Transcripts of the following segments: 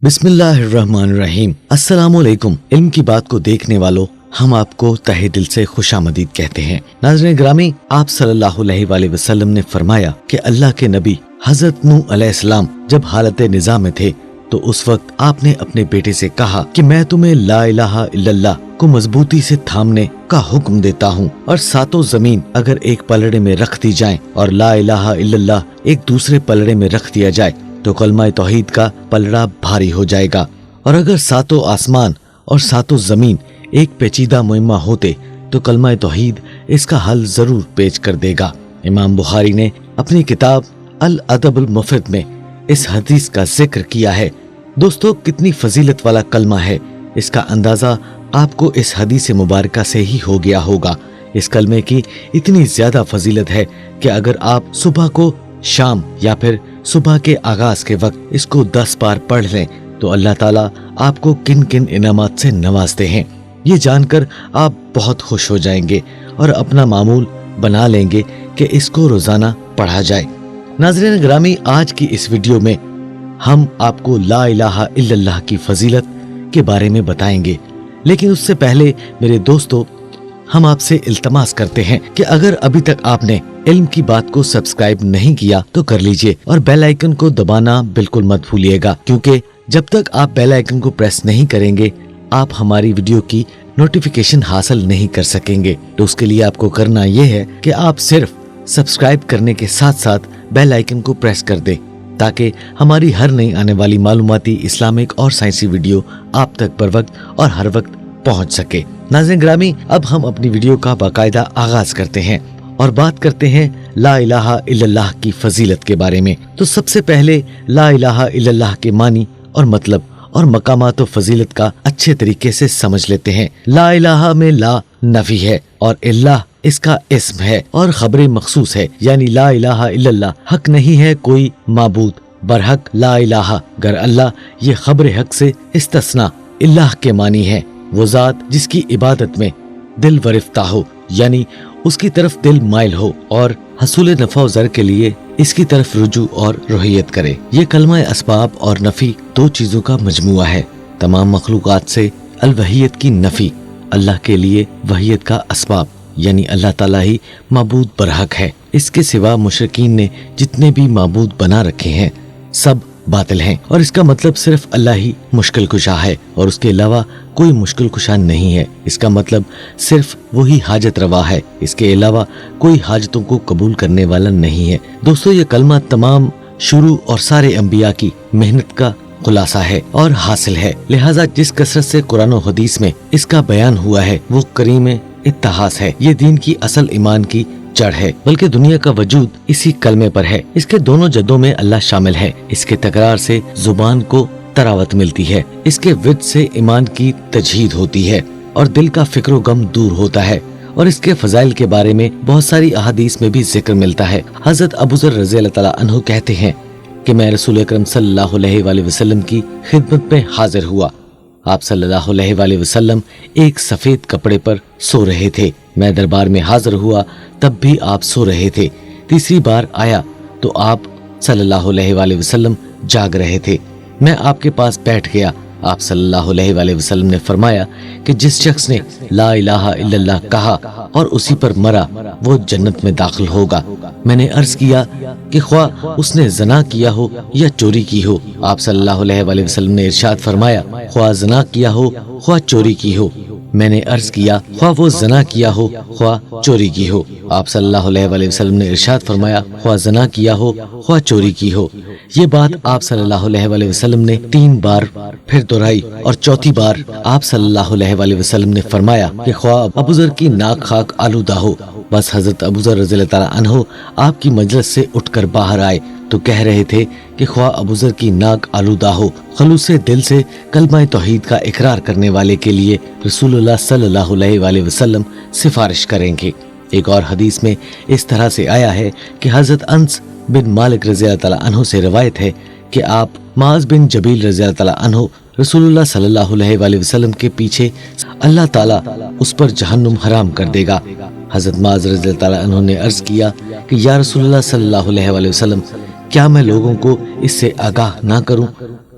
बिस्मिल्लाहिर्रहमानिर्रहीम। अस्सलामुअलैकुम। इल्म की बात को देखने वालों, हम आपको तहे दिल से खुशामदीद कहते हैं। नाज़रीन ग्रामी, आप सल्लल्लाहु अलैहि वसल्लम ने फरमाया कि अल्लाह के नबी हजरत नूह अलैहिस्सलाम जब हालत निज़ा में थे तो उस वक्त आपने अपने बेटे से कहा कि मैं तुम्हें ला इलाहा इल्लल्लाह को मजबूती से थामने का हुक्म देता हूँ, और सातों जमीन अगर एक पलड़े में रख दी जाए और ला इलाहा इल्लल्लाह एक दूसरे पलड़े में रख दिया जाए तो कलमा तौहीद का पलड़ा भारी हो जाएगा। और अगर सातों आसमान और सातों जमीन एक पेचीदा मुहिम्मा होते तो कलमा तौहीद इसका हल जरूर पेश कर देगा। इमाम बुखारी ने अपनी किताब अल अदबुल मुफरद में इस हदीस का जिक्र किया है। दोस्तों, कितनी फजीलत वाला कलमा है, इसका अंदाजा आपको इस हदीस मुबारका से ही हो गया होगा। इस कलमे की इतनी ज्यादा फजीलत है कि अगर आप सुबह को, शाम या फिर सुबह के आगाज के वक्त इसको 10 बार पढ़ लें तो अल्लाह ताला आपको किन किन इनामात से नवाजते हैं, ये जानकर आप बहुत खुश हो जाएंगे और अपना मामूल बना लेंगे कि इसको रोजाना पढ़ा जाए। नाज़रीन ग्रामी, आज की इस वीडियो में हम आपको ला इलाहा इल्लल्लाह की फजीलत के बारे में बताएंगे, लेकिन उससे पहले मेरे दोस्तों, हम आपसे इल्तमास करते हैं कि अगर अभी तक आपने इल्म की बात को सब्सक्राइब नहीं किया तो कर लीजिए और बेल आइकन को दबाना बिल्कुल मत भूलिएगा, क्योंकि जब तक आप बेल आइकन को प्रेस नहीं करेंगे आप हमारी वीडियो की नोटिफिकेशन हासिल नहीं कर सकेंगे। तो उसके लिए आपको करना यह है कि आप सिर्फ सब्सक्राइब करने के साथ साथ बेल आइकन को प्रेस कर दें, ताकि हमारी हर नई आने वाली मालूमाती, इस्लामिक और साइंसी वीडियो आप तक बर वक्त और हर वक्त पहुंच सके। नाज़रीन ग्रामी, अब हम अपनी वीडियो का बाकायदा आगाज करते हैं और बात करते हैं ला इलाहा इल्लल्लाह की फजीलत के बारे में। तो सबसे पहले ला इलाहा इल्लल्लाह के मानी और मतलब और मकामात व फजीलत का अच्छे तरीके से समझ लेते हैं। ला इलाहा में ला नफी है और इल्लाह इसका इस्म है और खबरे मखसूस है, यानी ला इलाहा इल्लल्लाह हक नहीं है कोई माबूद बरहक ला इलाहा, गर अल्लाह ये खबर हक से इस्तस्ना इल्लाह के मानी है वो जात जिसकी इबादत में दिल वरिफ्ता हो, यानी उसकी तरफ दिल माइल हो और हसूल नफा ज़र के लिए इसकी तरफ रुजू और रुहियत करे। ये कलमा असबाब और नफी दो चीजों का मजमुआ है। तमाम मखलूकात से अल वहियत की नफी, अल्लाह के लिए वहियत का असबाब, यानी अल्लाह ताला ही माबूद बरहक है। इसके सिवा मुशरिकीन ने जितने भी माबूद बना रखे हैं सब बातिल हैं, और इसका मतलब सिर्फ अल्लाह ही मुश्किल कुशा है और उसके अलावा कोई मुश्किल कुशा नहीं है। इसका मतलब सिर्फ वही हाजत रवा है, इसके अलावा कोई हाजतों को कबूल करने वाला नहीं है। दोस्तों, ये कलमा तमाम शुरू और सारे अंबिया की मेहनत का खुलासा है और हासिल है, लिहाजा जिस कसरत से कुरान और हदीस में इसका बयान हुआ है वो करीम इत्तिहास है। ये दीन की असल ईमान की जड़ है, बल्कि दुनिया का वजूद इसी कलमे पर है। इसके दोनों जदों में अल्लाह शामिल है। इसके तकरार से जुबान को तरावत मिलती है, इसके विद से ईमान की तजहीद होती है और दिल का फिक्र गम दूर होता है। और इसके फजाइल के बारे में बहुत सारी अहादीस में भी जिक्र मिलता है। हजरत अबू ज़र रज़ी अल्लाह तआला अन्हु कहते हैं कि मैं रसूल अकरम सल्लल्लाहु अलैहि वसल्लम की खिदमत में हाजिर हुआ। आप सल्लल्लाहु अलैहि वसल्लम एक सफेद कपड़े पर सो रहे थे। मैं दरबार में हाजिर हुआ, तब भी आप सो रहे थे। तीसरी बार आया तो आप सल्लल्लाहु अलैहि वसल्लम जाग रहे थे। मैं आपके पास बैठ गया। आप सल्लल्लाहु अलैहि वसल्लम ने फरमाया कि जिस शख्स ने ला इलाहा इल्लल्लाह कहा और उसी पर मरा वो जन्नत में दाखिल होगा। मैंने अर्ज किया कि ख्वाह उसने जना किया हो या चोरी की हो। आप सल्लल्लाहु अलैहि वसल्लम ने इरशाद फरमाया, ख्वाह जना किया हो ख्वाह चोरी की हो। मैंने अर्ज किया, ख्वाह वो जना किया हो ख्वाह चोरी की हो। आप सल्लल्लाहु अलैहि वसल्लम ने इरशाद फरमाया, ख्वाह जना किया हो ख्वाह चोरी की हो। ये बात आप सल्लल्लाहु अलैहि वसल्लम ने 3 बार फिर दोहराई और चौथी बार आप सल्लल्लाहु अलैहि वसल्लम ने फरमाया कि ख्वाह अबू ज़र की नाक खाक आलूदा हो। बस हजरत अबू ज़र रज़ी अल्लाह तआला अन्हु आपकी मजलिस से उठकर बाहर आए तो कह रहे थे कि ख्वाह अबू ज़र की नाक आलूदा हो। खलूस दिल से कलमा तौहीद का इकरार करने वाले के लिए रसूलुल्लाह सल्लल्लाहु अलैहि वसल्लम सिफारिश करेंगे। एक और हदीस में इस तरह से आया है कि हजरत अनस बिन मालिक रज़ी अल्लाह तआला अन्हु से रिवायत है कि आप माज बिन जबील रज़ी अल्लाह तआला अन्हु रसूलुल्लाह सल्लल्लाहु अलैहि वसल्लम के पीछे अल्लाह ताला उस पर जहन्नुम हराम कर देगा। हजरत माज रज़ी अल्लाह तआला अन्हु ने अर्ज किया कि या रसूलुल्लाह सल्लल्लाहु अलैहि वसल्लम, क्या मैं लोगों को इससे आगाह ना करूं?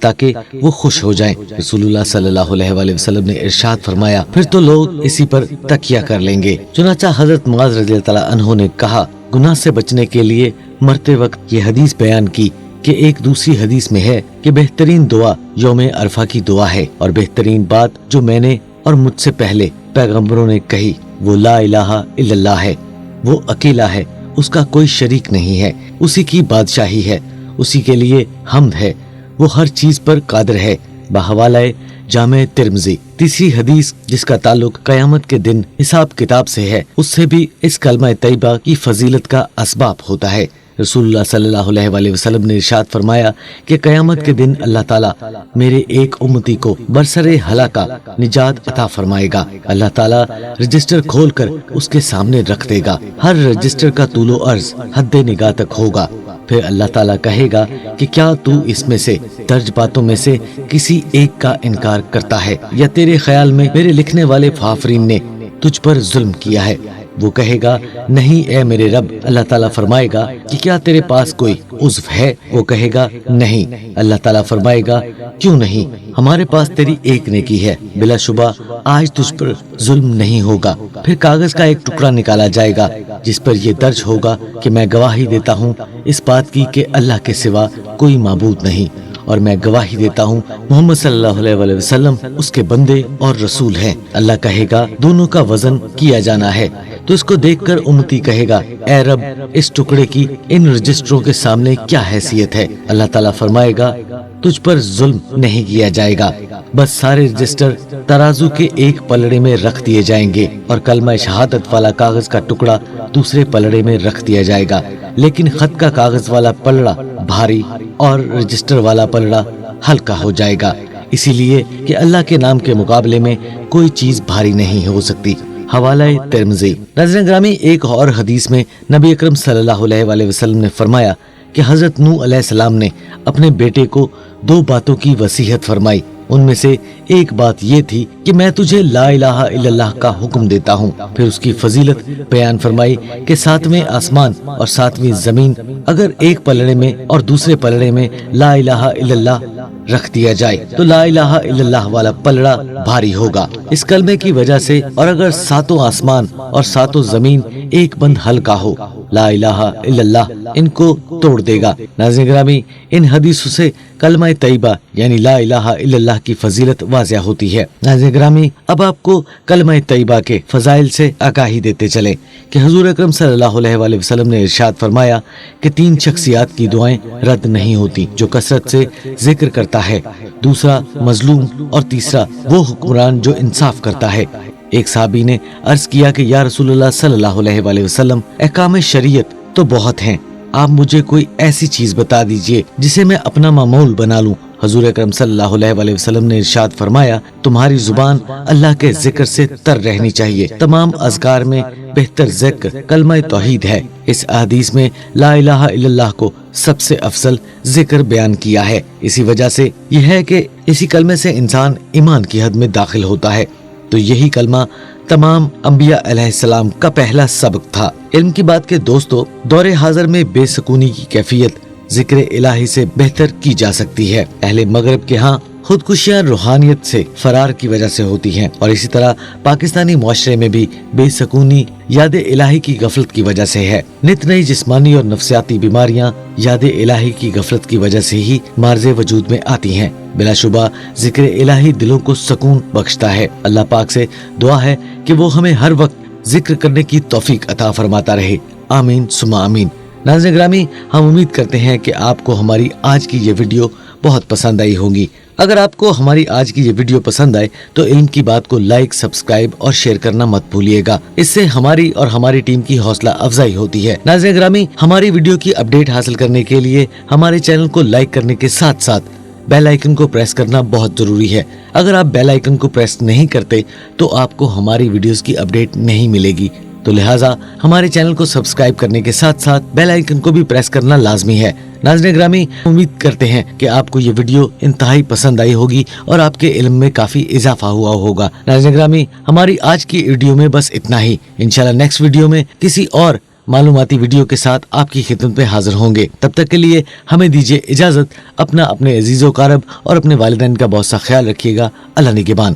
ताकि वो खुश हो जाएं। रसूलुल्लाह सल्लल्लाहु अलैहि वसल्लम ने इरशाद फरमाया, फिर तो लोग इसी पर तकिया कर लेंगे। चुनाचा हजरत मुआज़ रज़ियल्लाहु ताला अन्हु ने कहा, गुनाह से बचने के लिए मरते वक्त ये हदीस बयान की कि एक दूसरी हदीस में है कि बेहतरीन दुआ यौम अरफा की दुआ है और बेहतरीन बात जो मैंने और मुझसे पहले पैगम्बरों ने कही वो ला इलाहा इल्लल्लाह है। वो अकेला है, उसका कोई शरीक नहीं है, उसी की बादशाही है, उसी के लिए हम्द है, वो हर चीज पर कादिर है। बहवाले जामे तिर्मिज़ी। तीसरी हदीस जिसका ताल्लुक कयामत के दिन हिसाब किताब से है, उससे भी इस कलमा तैयबा की फजीलत का असबाब होता है। रसूलुल्लाह सल्लल्लाहु अलैहि वसल्लम ने इरशाद फरमाया कि कयामत के दिन अल्लाह ताला मेरे एक उम्मती को बरसरे हलाका निजात अता फरमाएगा। अल्लाह ताला रजिस्टर खोलकर उसके सामने रख देगा। हर रजिस्टर का तूलो अर्ज हद्दे निगाह तक होगा। फिर अल्लाह ताला कहेगा कि क्या तू इसमें से दर्ज बातों में से किसी एक का इनकार करता है या तेरे ख्याल में मेरे लिखने वाले फाफरीन ने तुझ पर जुल्म किया है? वो कहेगा, नहीं ए मेरे रब। अल्लाह ताला फरमाएगा कि क्या तेरे पास कोई उज़्व है? वो कहेगा, नहीं। अल्लाह ताला फरमाएगा, क्यों नहीं? हमारे पास तेरी एक नेकी है, बिलाशुबा आज तुझ पर जुल्म नहीं होगा। फिर कागज का एक टुकड़ा निकाला जाएगा जिस पर ये दर्ज होगा कि मैं गवाही देता हूँ इस बात की कि अल्लाह के सिवा कोई माबूद नहीं, और मैं गवाही देता हूँ मोहम्मद सल्लल्लाहु अलैहि वसल्लम उसके बंदे और रसूल हैं। अल्लाह कहेगा, दोनों का वजन किया जाना है। तो इसको देखकर उम्मती कहेगा, ए रब, इस टुकड़े की इन रजिस्टरों के सामने क्या हैसियत है? अल्लाह ताला फरमाएगा, तुझ पर जुल्म नहीं किया जाएगा, बस सारे रजिस्टर तराजू के एक पलड़े में रख दिए जाएंगे और कलमा शहादत वाला कागज का टुकड़ा दूसरे पलड़े में रख दिया जाएगा। लेकिन खत का कागज वाला पलड़ा भारी और रजिस्टर वाला पलड़ा हल्का हो जाएगा, इसीलिए कि अल्लाह के नाम के मुकाबले में कोई चीज भारी नहीं हो सकती। हवाला तिर्मिज़ी। नाज़रीन ग्रामी, एक और हदीस में नबी अकरम सल्लल्लाहु अलैहि वसल्लम ने फरमाया कि हजरत नूह अलैहिस्सलाम ने अपने बेटे को दो बातों की वसीयत फरमाई। उनमें से एक बात ये थी कि मैं तुझे ला इलाहा इल्लल्लाह का हुक्म देता हूँ। फिर उसकी फजीलत बयान फरमाई कि सातवें आसमान और सातवीं जमीन अगर एक पलड़े में और दूसरे पलड़े में ला इलाहा इल्लल्लाह रख दिया जाए तो ला इलाहा इल्लल्लाह वाला पलड़ा भारी होगा इस कलमे की वजह से, और अगर सातों आसमान और सातों जमीन एक बंद हल्का हो, ला इलाहा इल्लल्लाह इनको तोड़ देगा। नाज़रीन ग्रामी, इन हदीसों से कलमा तैयबा यानी ला इलाहा इल्लल्लाह की फजीलत वाज़िह होती है। नाज़रीन ग्रामी, अब आपको कलमा तैयबा के फजाइल से आगाही देते चले कि हुजूर अकरम सल्लल्लाहु अलैहि वसल्लम ने इरशाद फरमाया कि तीन शख्सियात की दुआएं रद्द नहीं होती, जो कसरत से जिक्र करता है, दूसरा मजलूम और तीसरा वो हुक्मरान जो इंसाफ करता है। एक साहबी ने अर्ज किया कि या रसूलुल्लाह सल्लल्लाहु अलैहि वसल्लम, अहकाम शरीयत तो बहुत हैं, आप मुझे कोई ऐसी चीज बता दीजिए जिसे मैं अपना मामूल बना लूं। हुजूर अकरम सल्लल्लाहु अलैहि वसल्लम ने इरशाद फरमाया, तुम्हारी जुबान अल्लाह के जिक्र से तर रहनी चाहिए। तमाम अज़कार में बेहतर जिक्र कलमा तौहीद है। इस हदीस में ला इलाहा इल्लल्लाह को सबसे अफजल जिक्र बयान किया है। इसी वजह से यह है कि इसी कलमे से इंसान ईमान की हद में दाखिल होता है। तो यही कलमा तमाम अंबिया अलैहिस्सलाम का पहला सबक था। इल्म की बात के दोस्तों, दौरे हाजिर में बेसकूनी की कैफियत जिक्र इलाही से बेहतर की जा सकती है। अहले मगरब के यहाँ खुदकुशियाँ रूहानियत से फरार की वजह से होती हैं, और इसी तरह पाकिस्तानी मुआशरे में भी बेसकूनी याद इलाही की गफलत की वजह से है। नित नई जिस्मानी और नफ्सियाती बीमारियाँ याद इलाही की गफलत की वजह से ही मार्ज़े वजूद में आती हैं। बिलाशुबा जिक्र इलाही दिलों को सुकून बख्शता है। अल्लाह पाक से दुआ है कि वो हमें हर वक्त जिक्र करने की तौफीक अता फरमाता रहे। आमीन सुमा आमीन। नाज़रीन ग्रामी, हम उम्मीद करते हैं कि आपको हमारी आज की ये वीडियो बहुत पसंद आई होगी। अगर आपको हमारी आज की ये वीडियो पसंद आए तो इल्म की बात को लाइक, सब्सक्राइब और शेयर करना मत भूलिएगा। इससे हमारी और हमारी टीम की हौसला अफजाई होती है। नाज़रीन ग्रामी, हमारी वीडियो की अपडेट हासिल करने के लिए हमारे चैनल को लाइक करने के साथ साथ बेल आइकन को प्रेस करना बहुत जरूरी है। अगर आप बेल आइकन को प्रेस नहीं करते तो आपको हमारी वीडियोस की अपडेट नहीं मिलेगी। तो लिहाजा हमारे चैनल को सब्सक्राइब करने के साथ साथ बेल आइकन को भी प्रेस करना लाजमी है। नाज़रीन ग्रामी, उम्मीद करते हैं कि आपको ये वीडियो इंतहाई पसंद आई होगी और आपके इल्म में काफी इजाफा हुआ होगा। नाज़रीन ग्रामी, हमारी आज की वीडियो में बस इतना ही। इंशाल्लाह नेक्स्ट वीडियो में किसी और मालूमाती वीडियो के साथ आपकी खिदमत में हाजिर होंगे। तब तक के लिए हमें दीजिए इजाजत। अपने अजीज़ो कारब और अपने वालिदैन का बहुत सा ख्याल रखिएगा। अल्लाह निगहबान।